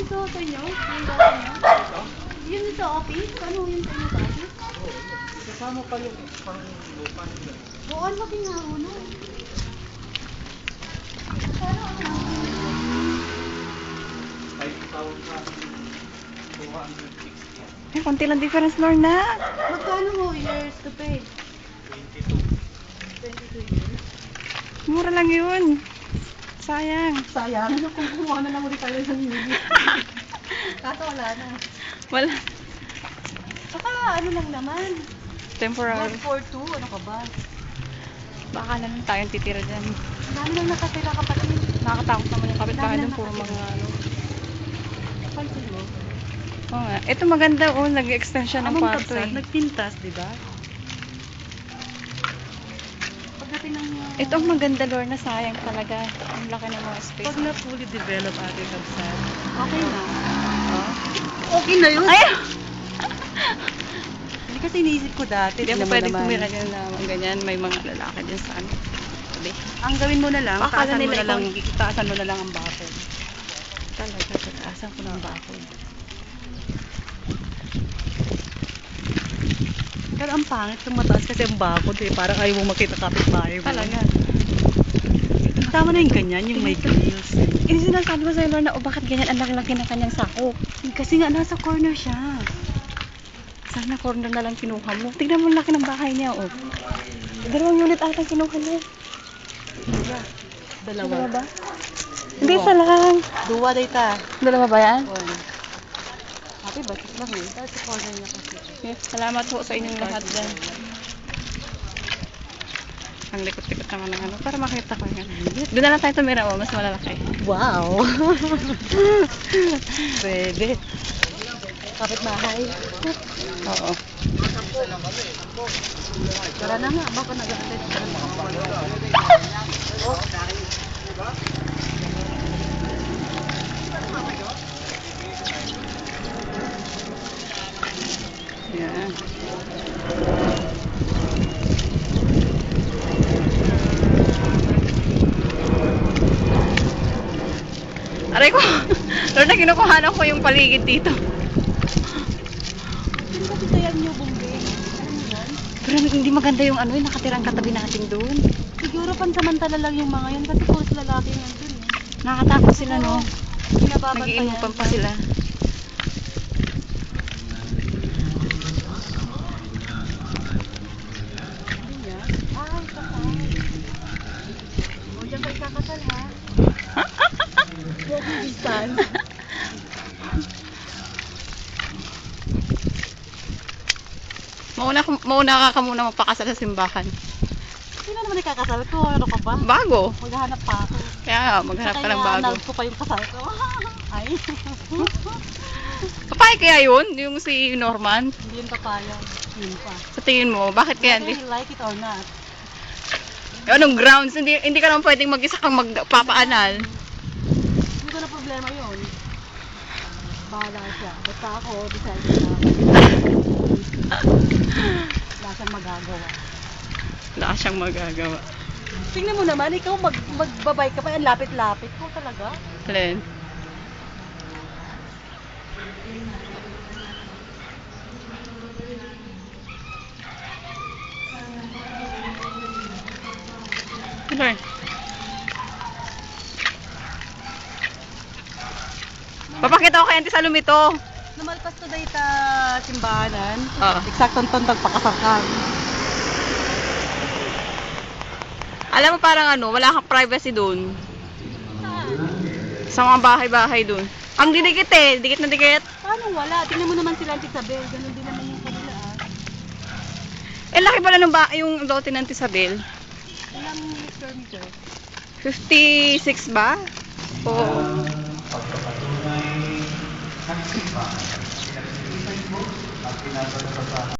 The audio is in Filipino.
dito sa inyo? Yung dati nyo? Yun sa office? Ano yun sa inyo sa office? Kasama pa yung pang lupa nila. Oo, ang laki nga ho no. Pero ano? 5,260. Ay, konti lang difference, Lorna. Magkano ho years to pay? 22. 22 years? Mura lang yun. Sayang. Sayang. Ano kung kumuha na lang ulit tayo ng unit? Kaso wala na. Wala. Saka ano lang naman. Temporary. 142, ano ka ba? Baka na lang tayong titira dyan. Ang dami lang nakatira kapatid. Nakakatakot naman yung kapitbahay Dami dun. na Puro nakatira. mga ano. Pansin mo? Oo nga. Ito maganda oh. Nag-extend siya ng kwarto eh. nagpintas, di ba? Pagdating ng... Ito ang maganda, Lorna. Sayang talaga. Ang laki ng mga space. na fully develop ating kabsat. Okay na. Oh. Okay na yun? Ay! Hindi kasi iniisip ko dati. Hindi ako tignan mo pwedeng naman. tumira dyan na ganyan. May mga lalaki dyan sa ano. Sabi. Ang gawin mo na lang, Akala taasan mo nila na lang, ikaw- taasan mo na lang ang bakod. Talaga. Taasan ko ng bakod. Pero ang pangit kung mataas kasi ang bakod eh. Parang ayaw mo makita kapitbahay mo. Talaga. Tama na yung ganyan, yung may grills. Hindi sinasabi ko sa'yo, Lorna, o bakit ganyan ang laki-laki ng kanyang sako? Kasi nga nasa corner siya. Sana corner na lang kinuha mo. Tignan mo ang laki ng bahay niya, oh. 2 unit ata kinuha niya. Dalawa. Dalawa ba? Hindi, isa lang. Duwa data. Dalawa ba yan? One. Happy ba? Lang eh. Tapos sa corner niya kasi. Okay, salamat po sa inyong lahat dyan. Ang likot-likot naman ng ano, para makita ko yan. Doon na lang tayo tumira, oh. Mas malalaki. Wow! Pwede. Kapitbahay. Oo. Tara na nga. Baka nag-attend ka na. Yan. Aray ko. Lord, na kinukuhanan ko yung paligid dito. Sino kasi kaya niyo bumbing? Alam niyo yan? Pero hindi maganda yung ano, yung nakatirang katabi natin doon. Siguro pansamantala lang yung mga yan kasi puros lalaki yan dun eh. Nakakatakot sila, no? Pinababantayan. Nag-iinupan pa sila. Ay, kasal. O, diyan kayo kakasal ha? Huwag mo bisan. Mauna ka muna magpakasal sa simbahan. Sino naman ikakasal ko? Ano ka ba? Bago. Maghahanap pa ako. Kaya nga, maghanap ka ng bago. Kaya ko pa yung kasal ko. Ay. Papay kaya yun? Yung si Norman? Hindi yun papayag. Yun pa. Sa tingin mo, bakit kaya Whether hindi? you like it or not. Anong grounds? Hindi ka naman pwedeng mag-isa kang magpapaanal. Hindi ko na problema yun. Bahala siya. Basta ako, decide na. Wala siyang magagawa. Wala siyang magagawa. Tingnan mo naman, ikaw magbabay ka pa. Ang lapit-lapit ko talaga. Len. Lord. Papakita ko kay Auntie Salome ito. Lumalpas to day ta simbahanan. Oo. Eksaktong tontag pakasakal. Alam mo parang ano, wala kang privacy doon. Sa mga bahay-bahay doon. Ang didikit eh, dikit na dikit. Paano wala? Tingnan mo naman sila Auntie Isabel. Ganun din naman yung kanila ah. Eh, laki pala ng yung lote ng Auntie Isabel. Ilang square meter? 56 ba? Oo. Pagpapatunay ng simbahan. Pinag-Facebook at pinapalabas